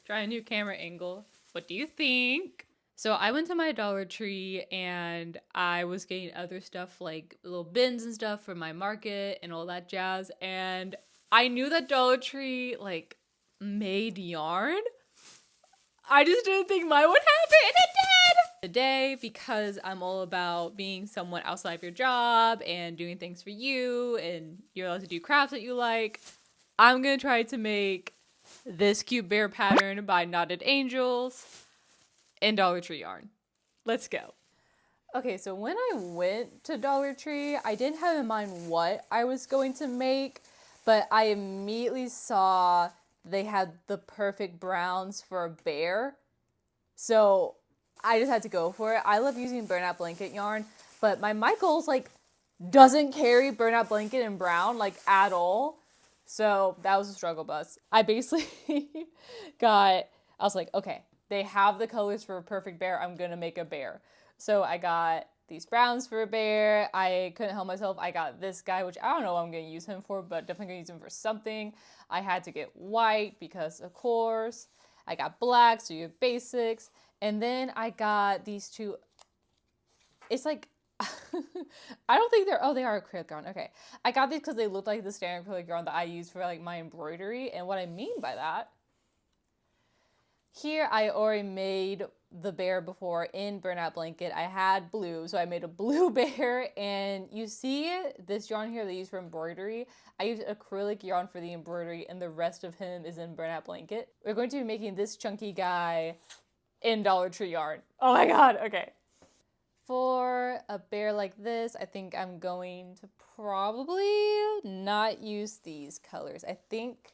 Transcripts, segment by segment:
Try a new camera angle. What do you think? So I went to my Dollar Tree and I was getting other stuff like little bins and stuff for my market and all that jazz. And I knew that Dollar Tree like made yarn. I just didn't think mine would happen, and it did! Today, because I'm all about being someone outside of your job and doing things for you, and you're allowed to do crafts that you like, I'm gonna try to make this cute bear pattern by Knotted Angels in Dollar Tree yarn. Let's go. Okay, so when I went to Dollar Tree, I didn't have in mind what I was going to make, but I immediately saw they had the perfect browns for a bear. So I just had to go for it. I love using burnout blanket yarn, but my Michaels like doesn't carry burnout blanket in brown like at all. So that was a struggle bus. I basically I was like, okay, they have the colors for a perfect bear. I'm gonna make a bear. So I got these browns for a bear. I couldn't help myself. I got this guy, which I don't know what I'm gonna use him for, but definitely gonna use him for something. I had to get white because of course. I got black, so you have basics. And then I got these two. It's like, I don't think they are acrylic yarn. Okay. I got these because they look like the standard acrylic yarn that I use for like my embroidery. And what I mean by that, here I already made the bear before in burnout blanket. I had blue, so I made a blue bear. And you see this yarn here that I use for embroidery. I used acrylic yarn for the embroidery, and the rest of him is in burnout blanket. We're going to be making this chunky guy in Dollar Tree yarn. Oh my god, okay. For a bear like this, I think I'm going to probably not use these colors. I think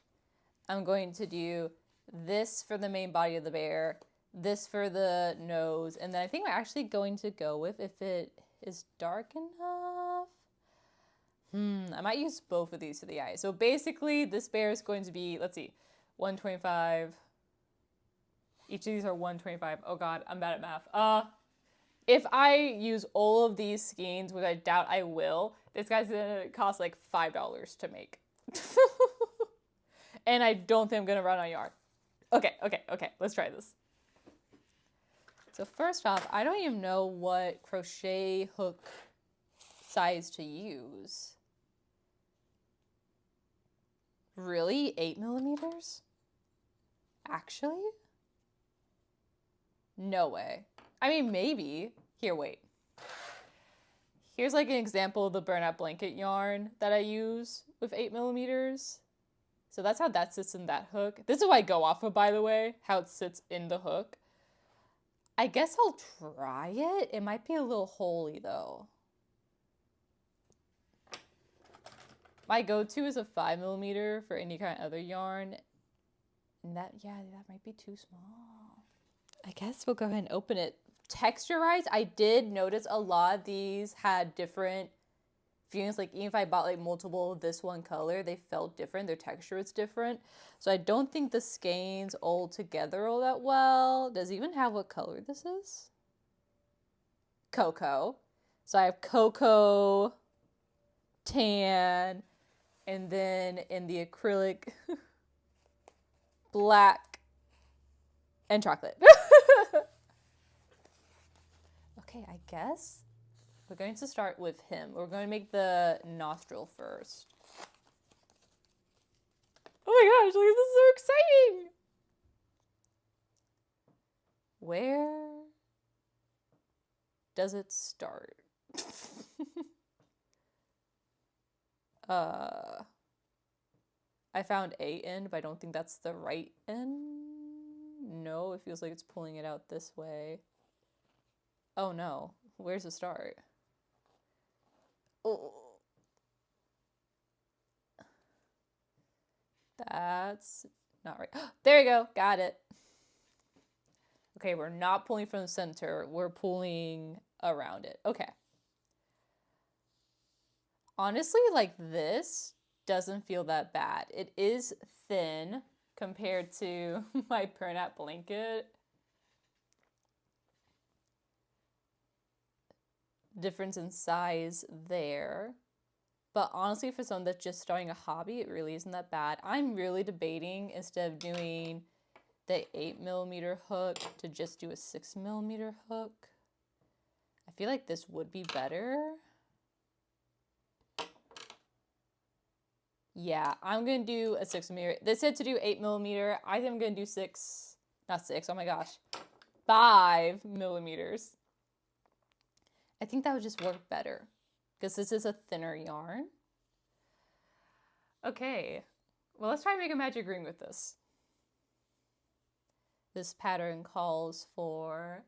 I'm going to do this for the main body of the bear, this for the nose, and then I think I'm actually going to go with, if it is dark enough, I might use both of these for the eyes. So basically, this bear is going to be, let's see, 125. Each of these are 125. Oh god, I'm bad at math. If I use all of these skeins, which I doubt I will, this guy's gonna cost like $5 to make. And I don't think I'm gonna run out of yarn. Okay, let's try this. So first off, I don't even know what crochet hook size to use. Really? 8mm? Actually? No way. I mean, maybe. Here, wait. Here's like an example of the burnout blanket yarn that I use with 8mm. So that's how that sits in that hook. This is what I go off of, by the way, how it sits in the hook. I guess I'll try it. It might be a little holy though. My go-to is a 5mm for any kind of other yarn. And that might be too small. I guess we'll go ahead and open it. Texture-wise, I did notice a lot of these had different feelings. Like even if I bought like multiple of this one color, they felt different. Their texture is different. So I don't think the skeins all together all that well. Does it even have what color this is? Cocoa. So I have cocoa, tan, and then in the acrylic, black, and chocolate. Okay, I guess we're going to start with him. We're going to make the nostril first. Oh my gosh, look, this is so exciting! Where does it start? I found a end, but I don't think that's the right end. No, it feels like it's pulling it out this way. Oh no, where's the start? Oh. That's not right. There you go, got it. Okay, we're not pulling from the center, we're pulling around it. Okay. Honestly, like this doesn't feel that bad. It is thin compared to my burnout blanket. Difference in size there. But honestly, for someone that's just starting a hobby, it really isn't that bad. I'm really debating, instead of doing the 8mm hook to just do a 6mm hook. I feel like this would be better. Yeah, I'm gonna do a 6mm. This said to do 8mm. I think I'm gonna do 6, not 6, oh my gosh, 5mm. I think that would just work better because this is a thinner yarn. Okay, well, let's try and make a magic ring with this. This pattern calls for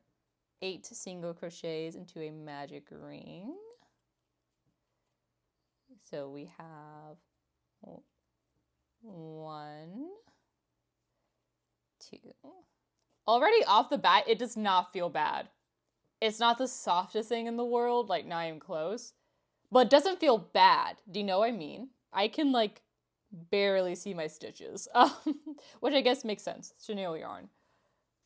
8 single crochets into a magic ring. So we have 1, 2. Already off the bat, it does not feel bad. It's not the softest thing in the world, like not even close, but it doesn't feel bad. Do you know what I mean? I can like barely see my stitches, which I guess makes sense. Chenille yarn.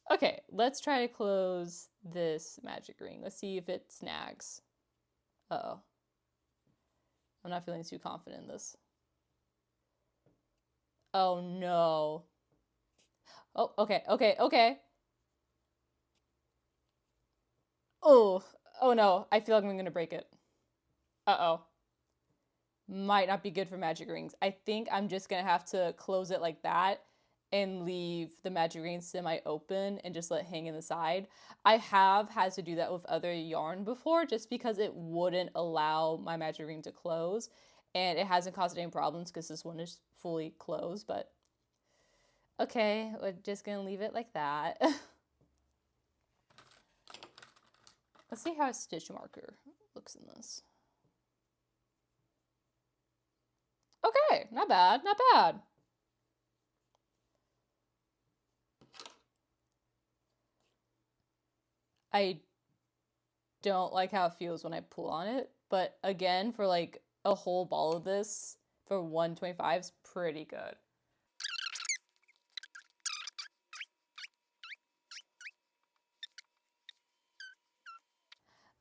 Okay, let's try to close this magic ring. Let's see if it snags. Uh-oh. I'm not feeling too confident in this. Oh no. Oh, okay, okay, okay. Oh no, I feel like I'm gonna break it. Uh-oh. Might not be good for magic rings. I think I'm just gonna have to close it like that and leave the magic ring semi-open and just let it hang in the side. I have had to do that with other yarn before just because it wouldn't allow my magic ring to close, and it hasn't caused any problems because this one is fully closed, but okay, we're just gonna leave it like that. Let's see how a stitch marker looks in this. Okay, not bad, not bad. I don't like how it feels when I pull on it, but again, for like a whole ball of this for $125 is pretty good.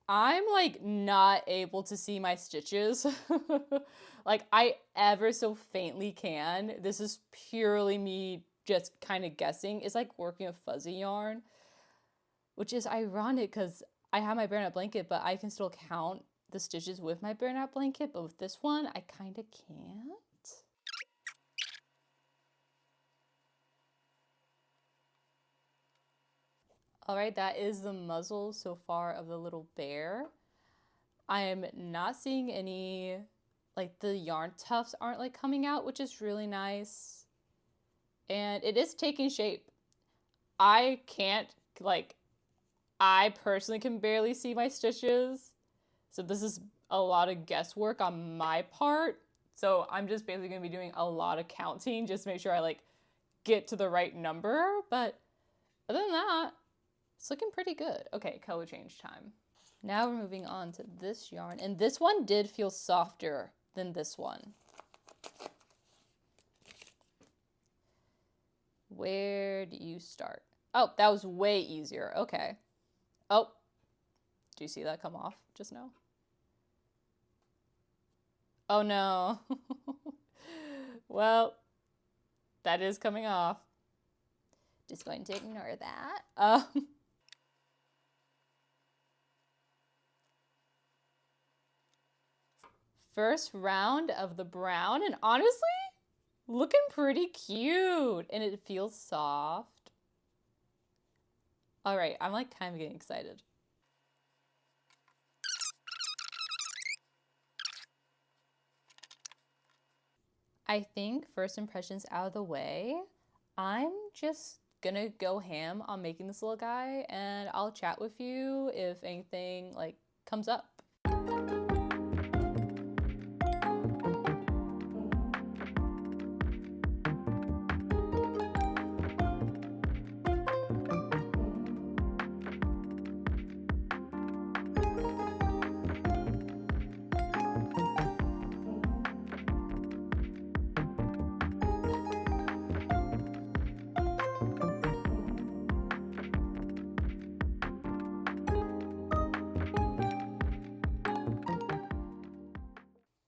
I'm like not able to see my stitches. Like I ever so faintly can. This is purely me just kind of guessing. It's like working with fuzzy yarn, which is ironic because I have my bare knit blanket, but I can still count the stitches with my bare knit blanket, but with this one, I kind of can't. All right, that is the muzzle so far of the little bear. I am not seeing any, like the yarn tufts aren't like coming out, which is really nice. And it is taking shape. I can't, like, I personally can barely see my stitches. So this is a lot of guesswork on my part. So I'm just basically gonna be doing a lot of counting just to make sure I like get to the right number. But other than that, it's looking pretty good. Okay, color change time. Now we're moving on to this yarn. And this one did feel softer than this one. Where do you start? Oh, that was way easier. Okay. Oh, do you see that come off just now? Oh no. Well, that is coming off. Just going to ignore that. First round of the brown, and honestly, looking pretty cute, and it feels soft. All right, I'm like kind of getting excited. I think first impressions out of the way, I'm just gonna go ham on making this little guy, and I'll chat with you if anything like comes up.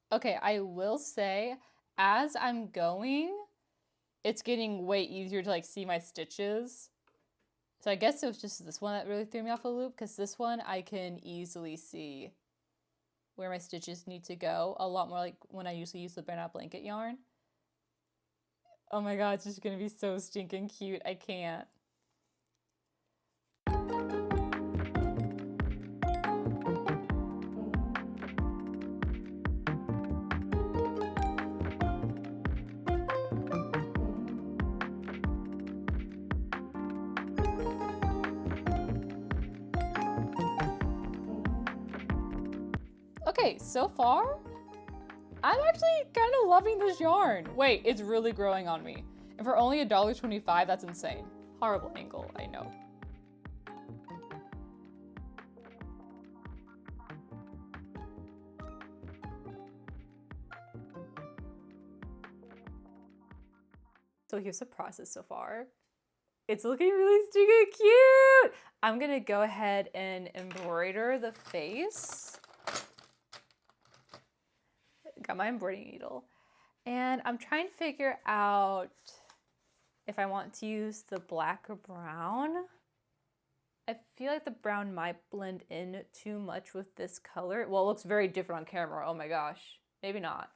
Okay, I will say, as I'm going, it's getting way easier to like see my stitches. So I guess it was just this one that really threw me off a loop, because this one I can easily see where my stitches need to go, a lot more like when I usually use the burnout blanket yarn. Oh my god, it's just gonna be so stinking cute. I can't. Okay, so far, I'm actually kind of loving this yarn. Wait, it's really growing on me. And for only $1.25, that's insane. Horrible angle, I know. So here's the process so far. It's looking really stinking cute. I'm gonna go ahead and embroider the face. Got my embroidery needle. And I'm trying to figure out if I want to use the black or brown. I feel like the brown might blend in too much with this color. Well, it looks very different on camera. Oh my gosh. Maybe not.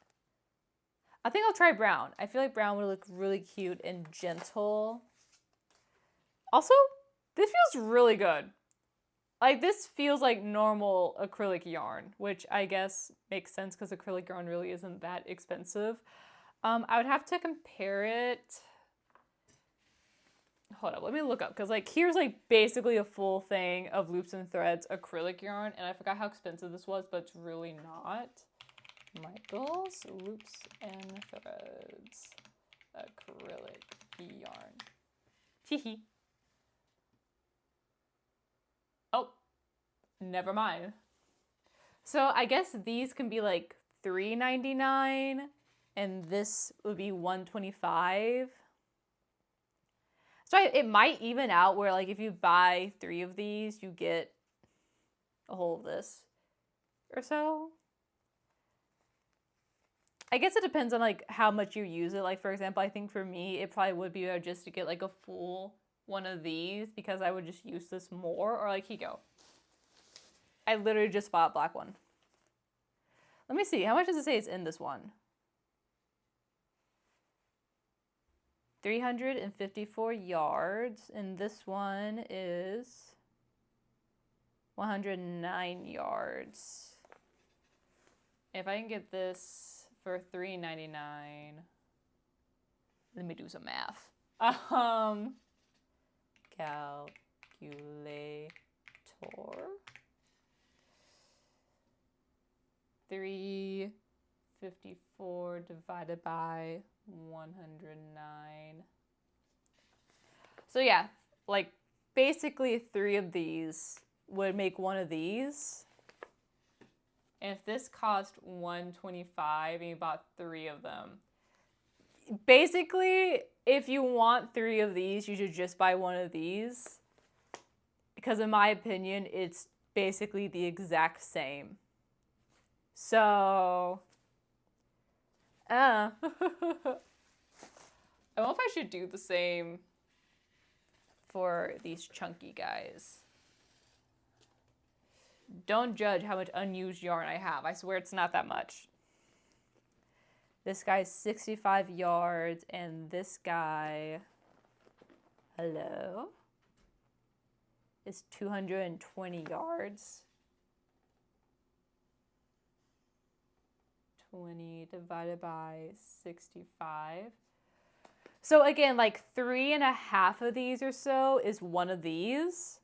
I think I'll try brown. I feel like brown would look really cute and gentle. Also, this feels really good. Like, this feels like normal acrylic yarn, which I guess makes sense because acrylic yarn really isn't that expensive. I would have to compare it. Hold up, let me look up, because like here's like basically a full thing of loops and threads acrylic yarn, and I forgot how expensive this was, but it's really not. Michael's Loops and Threads acrylic yarn. Teehee. Oh, never mind. So I guess these can be like $3.99 and this would be $1.25. So it might even out where like if you buy 3 of these, you get a whole of this or so. I guess it depends on like how much you use it. Like for example, I think for me, it probably would be better just to get like a full one of these because I would just use this more. Or like, here you go. I literally just bought a black one. Let me see, how much does it say it's in this one? 354 yards, and this one is 109 yards. If I can get this for $3.99, let me do some math. Calculator. 354 divided by 109. So yeah, like basically 3 of these would make one of these. And if this cost $125 and you bought 3 of them, basically if you want 3 of these, you should just buy one of these. Because in my opinion, it's basically the exact same. So, I don't know if I should do the same for these chunky guys. Don't judge how much unused yarn I have. I swear it's not that much. This guy's 65 yards, and this guy, hello, is 220 yards. 20 divided by 65. So again, like 3.5 of these or so is one of these.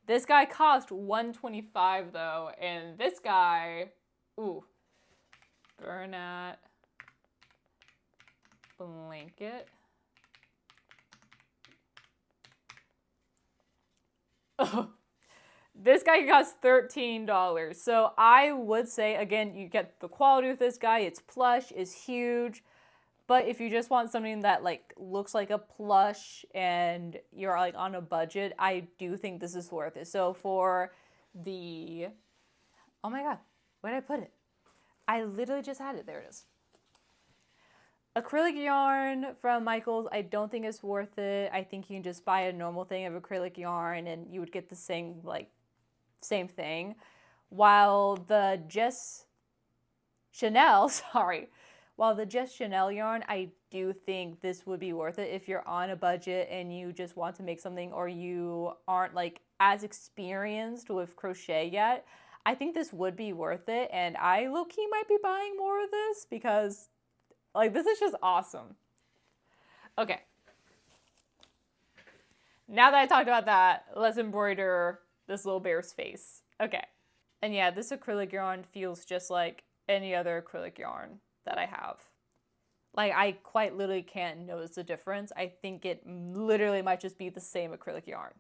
This guy cost $125 though, and this guy, ooh, burnout blanket. Oh. This guy costs $13. So I would say, again, you get the quality with this guy. It's plush, it's huge. But if you just want something that like looks like a plush and you're like on a budget, I do think this is worth it. So for the, oh my God, where did I put it? I literally just had it. There it is. Acrylic yarn from Michaels, I don't think it's worth it. I think you can just buy a normal thing of acrylic yarn and you would get the same thing. While the Jess Chanel, while the Jess Chanel yarn, I do think this would be worth it if you're on a budget and you just want to make something or you aren't like as experienced with crochet yet. I think this would be worth it, and I low-key might be buying more of this because like this is just awesome. Okay. Now that I talked about that, let's embroider this little bear's face. Okay. And yeah, this acrylic yarn feels just like any other acrylic yarn that I have. Like, I quite literally can't notice the difference. I think it literally might just be the same acrylic yarn.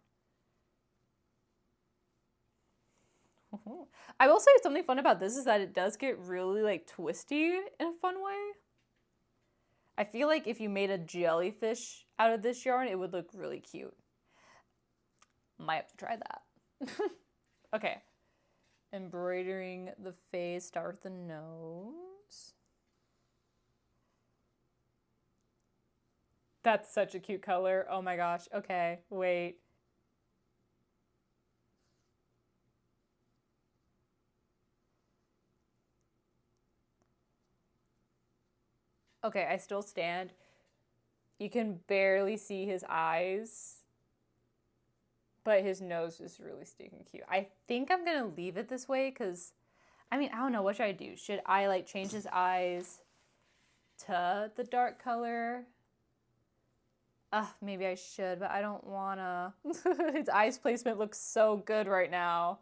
I will say something fun about this is that it does get really like twisty in a fun way. I feel like if you made a jellyfish out of this yarn, it would look really cute. Might have to try that. Okay. Embroidering the face, start with the nose. That's such a cute color. Oh my gosh. Okay, wait. Okay, I still stand. You can barely see his eyes, but his nose is really stinking cute. I think I'm gonna leave it this way because, I mean, I don't know, what should I do? Should I like change his eyes to the dark color? Maybe I should, but I don't wanna. His eyes placement looks so good right now.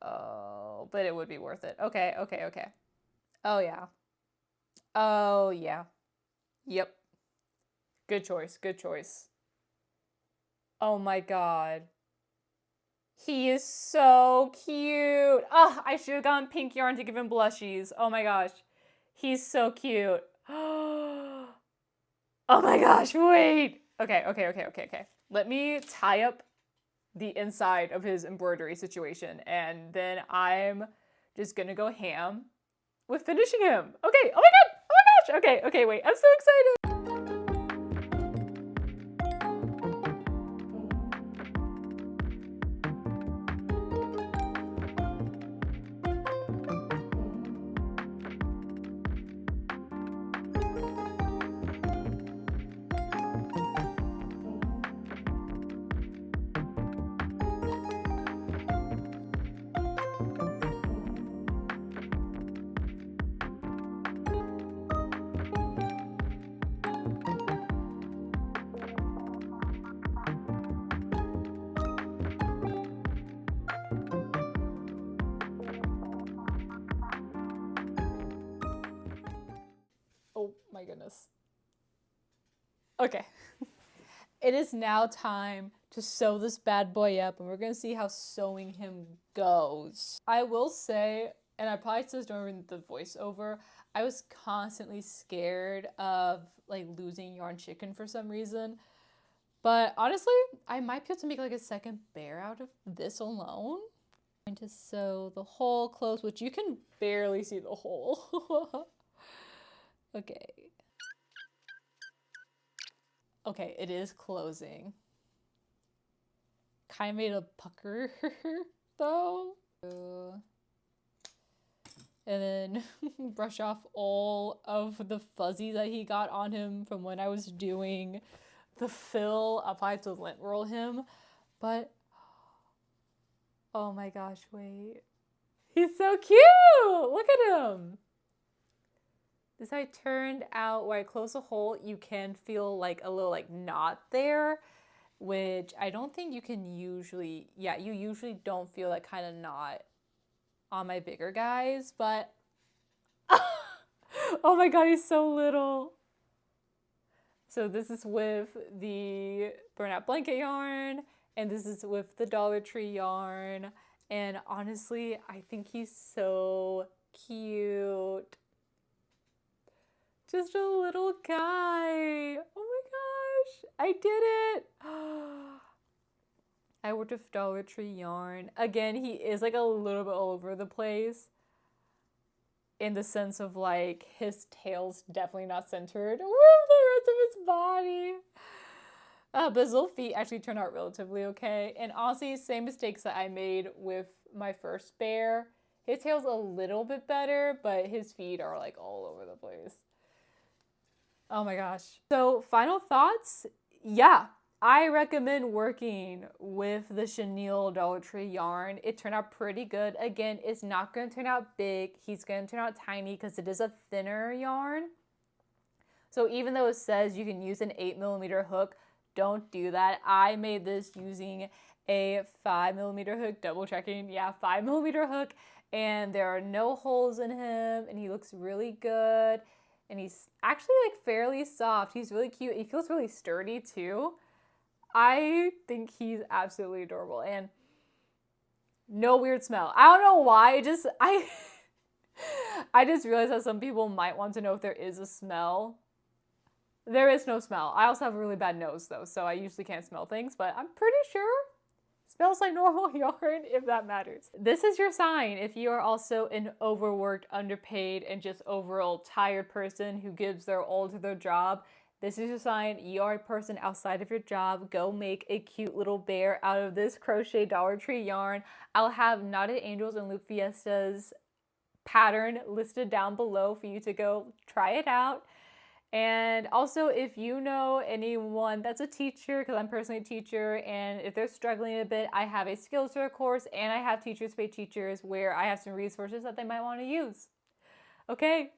Oh, but it would be worth it. Okay, okay, okay. Oh yeah. Oh yeah. Yep. Good choice, good choice. Oh my god. He is so cute. I should have gotten pink yarn to give him blushies. Oh my gosh. He's so cute. Oh my gosh, wait. Okay. Let me tie up the inside of his embroidery situation, and then I'm just gonna go ham with finishing him. Okay, oh my god, oh my gosh. Okay, wait, I'm so excited. Oh my goodness. Okay. It is now time to sew this bad boy up, and we're gonna see how sewing him goes. I will say, and I probably said this during the voiceover, I was constantly scared of like losing yarn chicken for some reason. But honestly, I might be able to make like a second bear out of this alone. I'm going to sew the hole closed, which you can barely see the hole. Okay. Okay, it is closing. Kind of made a pucker though. And then brush off all of the fuzzy that he got on him from when I was doing the fill. I'll probably have to lint roll him. But, oh my gosh, wait. He's so cute! Look at him! This is how it turned out. Where I close the hole, you can feel like a little like knot there, which I don't think you can usually, yeah, you usually don't feel that kind of knot on my bigger guys, but oh my god, he's so little. So this is with the burnout blanket yarn, and this is with the Dollar Tree yarn, and honestly, I think he's so cute. Just a little guy. Oh my gosh, I did it. I worked with Dollar Tree yarn. Again, he is like a little bit all over the place. in the sense of like his tail's definitely not centered with the rest of his body. But his little feet actually turned out relatively okay. And honestly, same mistakes that I made with my first bear. His tail's a little bit better, but his feet are like all over the place. Oh my gosh. So final thoughts. Yeah, I recommend working with the chenille Dollar Tree yarn. It turned out pretty good. Again, it's not going to turn out big. He's going to turn out tiny because it is a thinner yarn. So even though it says you can use an 8mm hook, don't do that. I made this using a 5mm hook, double checking. Yeah, 5mm hook. And there are no holes in him. And he looks really good. And he's actually like fairly soft. He's really cute. He feels really sturdy too. I think he's absolutely adorable. And no weird smell. I don't know why. I just realized that some people might want to know if there is a smell. There is no smell. I also have a really bad nose though, so I usually can't smell things, but I'm pretty sure it smells like normal yarn, if that matters. This is your sign if you are also an overworked, underpaid, and just overall tired person who gives their all to their job. This is your sign you are a person outside of your job. Go make a cute little bear out of this crochet Dollar Tree yarn. I'll have Knotted Angels and Loop Fiesta's pattern listed down below for you to go try it out. And also, if you know anyone that's a teacher, because I'm personally a teacher, and if they're struggling a bit, I have a Skillshare course and I have Teachers Pay Teachers where I have some resources that they might want to use. Okay,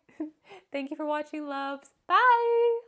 thank you for watching, loves. Bye!